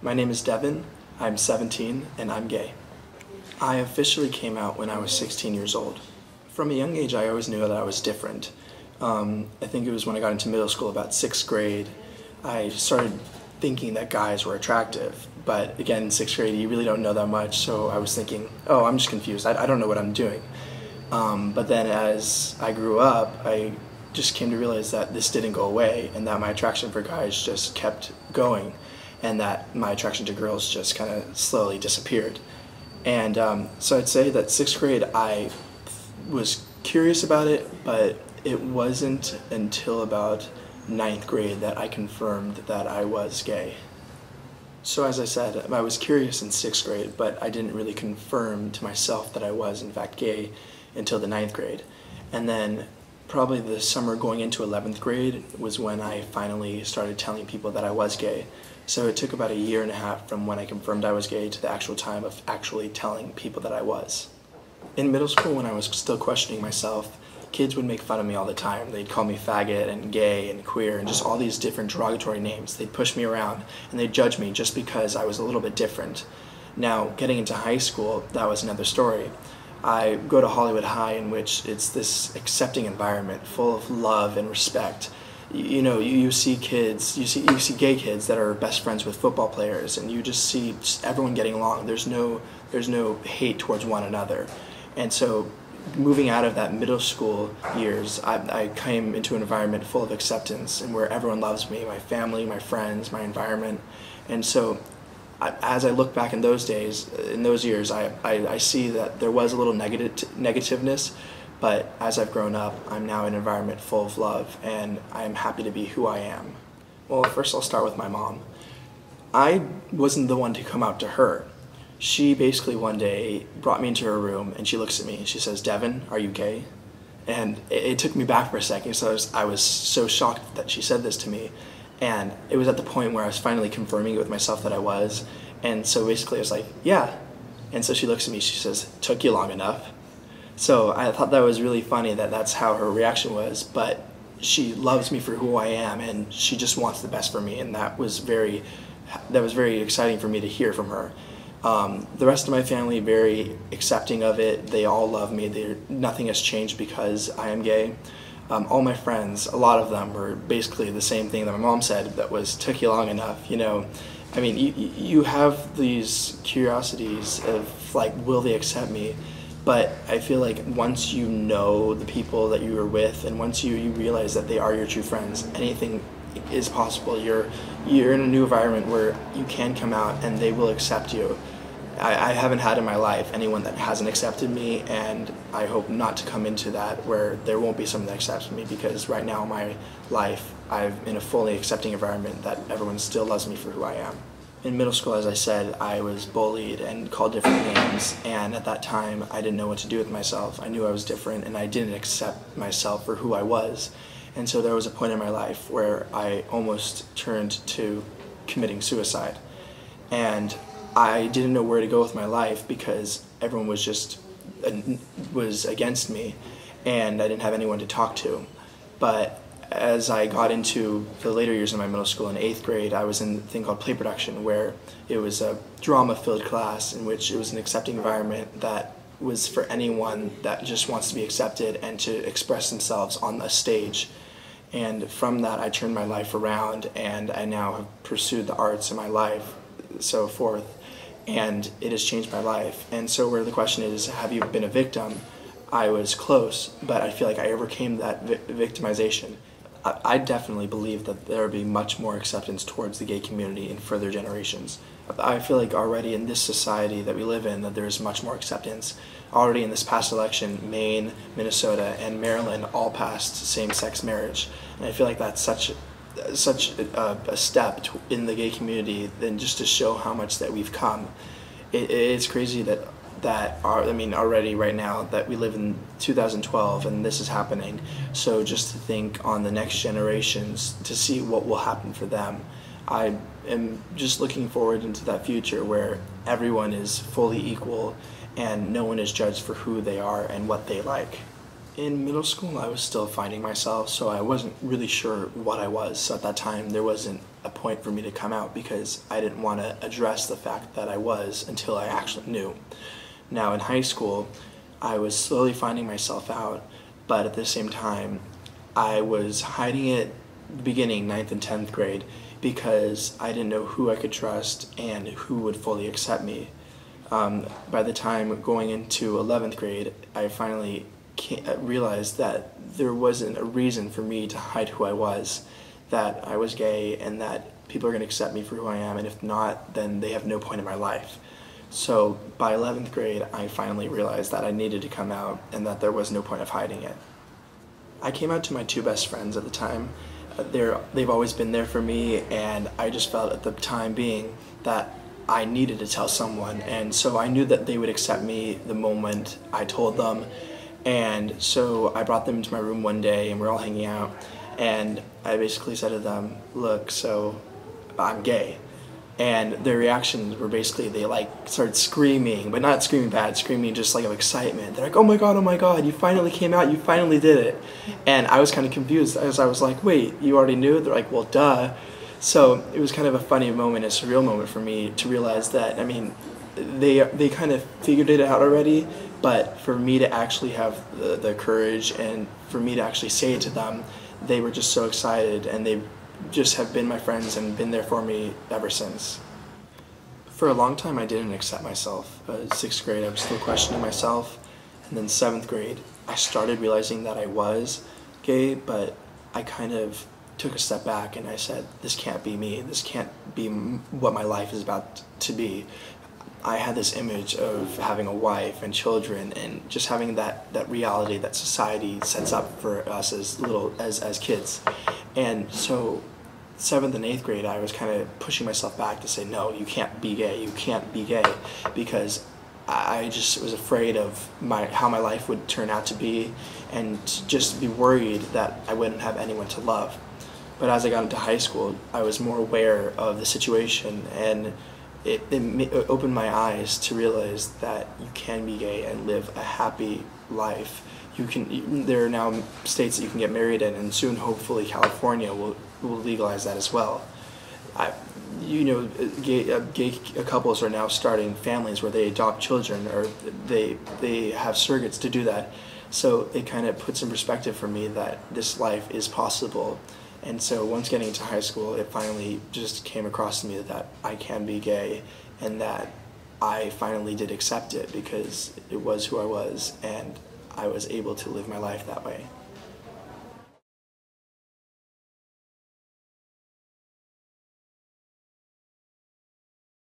My name is Devon, I'm 17, and I'm gay. I officially came out when I was 16 years old. From a young age, I always knew that I was different. I think it was when I got into middle school, about 6th grade, I started thinking that guys were attractive. But again, in 6th grade, you really don't know that much, so I was thinking, oh, I'm just confused, I don't know what I'm doing. But then as I grew up, I just came to realize that this didn't go away, and that my attraction for guys just kept going, and that my attraction to girls just kind of slowly disappeared. And so I'd say that 6th grade I was curious about it, but it wasn't until about 9th grade that I confirmed that I was gay. So as I said, I was curious in 6th grade, but I didn't really confirm to myself that I was in fact gay until the 9th grade. And then probably the summer going into 11th grade was when I finally started telling people that I was gay. So it took about a year and a half from when I confirmed I was gay to the actual time of actually telling people that I was. In middle school, when I was still questioning myself, kids would make fun of me all the time. They'd call me faggot and gay and queer and just all these different derogatory names. They'd push me around and they'd judge me just because I was a little bit different. Now, getting into high school, that was another story. I go to Hollywood High, in which it's this accepting environment full of love and respect. You know, you see kids, you see gay kids that are best friends with football players, and you just see everyone getting along. There's no hate towards one another. And so moving out of that middle school years, I came into an environment full of acceptance and where everyone loves me, my family, my friends, my environment. And so as I look back in those days, in those years, I see that there was a little negativeness, but as I've grown up, I'm now in an environment full of love, and I'm happy to be who I am. Well, first I'll start with my mom. I wasn't the one to come out to her. She basically one day brought me into her room, and she looks at me and she says, "Devon, are you gay?" And it took me back for a second, so I was so shocked that she said this to me. And it was at the point where I was finally confirming it with myself that I was. And so basically I was like, yeah. And so she looks at me, she says, "Took you long enough." So I thought that was really funny that that's how her reaction was, but she loves me for who I am, and she just wants the best for me, and that was very exciting for me to hear from her. The rest of my family, very accepting of it. They all love me. Nothing has changed because I am gay. All my friends, a lot of them were basically the same thing that my mom said, that was, "Took you long enough." You know, I mean, you have these curiosities of like, will they accept me? But I feel like once you know the people that you are with, and once you realize that they are your true friends, anything is possible. You're in a new environment where you can come out and they will accept you. I haven't had in my life anyone that hasn't accepted me, and I hope not to come into that where there won't be someone that accepts me, because right now in my life I'm in a fully accepting environment that everyone still loves me for who I am. In middle school, as I said, I was bullied and called different names, and at that time I didn't know what to do with myself. I knew I was different, and I didn't accept myself for who I was. And so there was a point in my life where I almost turned to committing suicide. And I didn't know where to go with my life because everyone was against me, and I didn't have anyone to talk to. But as I got into the later years of my middle school, in 8th grade, I was in a thing called play production, where it was a drama-filled class in which it was an accepting environment that was for anyone that just wants to be accepted and to express themselves on a stage. And from that, I turned my life around, and I now have pursued the arts in my life, so forth, and it has changed my life. And so where the question is, have you been a victim? I was close, but I feel like I overcame that victimization. I definitely believe that there will be much more acceptance towards the gay community in further generations. I feel like already in this society that we live in, that there's much more acceptance. Already in this past election, Maine, Minnesota, and Maryland all passed same-sex marriage. And I feel like that's such a step in the gay community, than just to show how much that we've come. It's crazy already right now that we live in 2012 and this is happening. So just to think on the next generations, to see what will happen for them. I am just looking forward into that future where everyone is fully equal and no one is judged for who they are and what they like. In middle school, I was still finding myself, so I wasn't really sure what I was. So at that time, there wasn't a point for me to come out because I didn't want to address the fact that I was until I actually knew. Now in high school, I was slowly finding myself out, but at the same time, I was hiding it beginning 9th and 10th grade because I didn't know who I could trust and who would fully accept me. By the time going into 11th grade, I finally realized that there wasn't a reason for me to hide who I was, that I was gay and that people are going to accept me for who I am, and if not, then they have no point in my life. So by 11th grade, I finally realized that I needed to come out and that there was no point of hiding it. I came out to my two best friends at the time. They've always been there for me, and I just felt at the time being that I needed to tell someone, and so I knew that they would accept me the moment I told them. And so I brought them into my room one day and we're all hanging out, and I basically said to them, look, so I'm gay. And their reactions were basically, they like started screaming, but not screaming bad, screaming just like of excitement. They're like, oh my God, you finally came out, you finally did it. And I was kind of confused as I was like, wait, you already knew? They're like, well, duh. So it was kind of a funny moment, a surreal moment for me to realize that, I mean, they kind of figured it out already, but for me to actually have the courage and for me to actually say it to them, they were just so excited, and they just have been my friends and been there for me ever since. For a long time I didn't accept myself. 6th grade I was still questioning myself, and then 7th grade I started realizing that I was gay, but I kind of took a step back and I said, this can't be me, this can't be what my life is about to be. I had this image of having a wife and children and just having that reality that society sets up for us as kids. And so 7th and 8th grade I was kind of pushing myself back to say, no, you can't be gay, you can't be gay, because I just was afraid of how my life would turn out to be, and just be worried that I wouldn't have anyone to love. But as I got into high school, I was more aware of the situation, and it opened my eyes to realize that you can be gay and live a happy life. There are now states that you can get married in, and soon hopefully California will legalize that as well. Gay couples are now starting families where they adopt children, or they have surrogates to do that. So it kind of puts in perspective for me that this life is possible. And so once getting into high school, it finally just came across to me that I can be gay, and that I finally did accept it because it was who I was, and I was able to live my life that way.